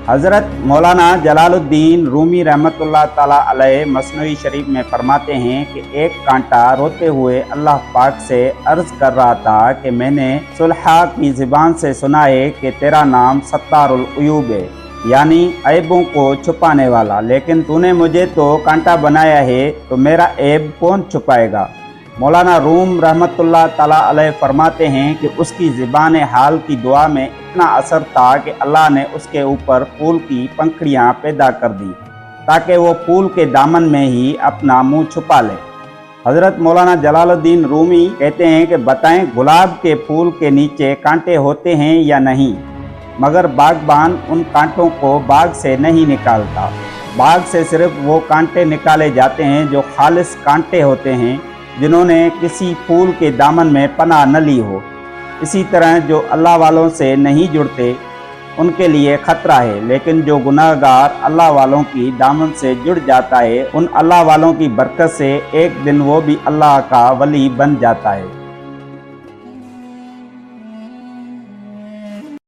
حضرت مولانا جلالالدین رومی رحمتullah تعالی علیہ مثنوی شریف میں فرماتے ہیں کہ ایک کانٹا روتے ہوئے اللہ پاک سے عرض کر رہا تھا کہ میں نے صلحہ کی زبان سے سنا ہے کہ تیرا نام ستار العیوب ہے، یعنی عیبوں کو چھپانے والا، لیکن تو نے مجھے تو کانٹا بنایا ہے تو میرا عیب کون چھپائے گا؟ مولانا روم رحمتullah تعالی علیہ فرماتے ہیں کہ اس کی زبان حال کی دعا میں اتنا اثر تھا کہ اللہ نے اس کے اوپر پھول کی پنکھڑیاں پیدا کر دی تاکہ وہ پھول کے دامن میں ہی اپنا منہ چھپا لے۔ حضرت مولانا جلال الدین رومی کہتے ہیں کہ بتائیں گلاب کے پھول کے نیچے کانٹے ہوتے ہیں یا نہیں؟ مگر باغبان ان کانٹوں کو باغ سے نہیں نکالتا، باغ سے صرف وہ کانٹے نکالے جاتے ہیں جو خالص کانٹے ہوتے ہیں، جنہوں نے کسی پھول کے دامن میں پناہ نہ لی ہو۔ اسی طرح جو اللہ والوں سے نہیں جڑتے ان کے لیے خطرہ ہے، لیکن جو گناہ گار اللہ والوں کی دامن سے جڑ جاتا ہے، ان اللہ والوں کی برکت سے ایک دن وہ بھی اللہ کا ولی بن جاتا ہے۔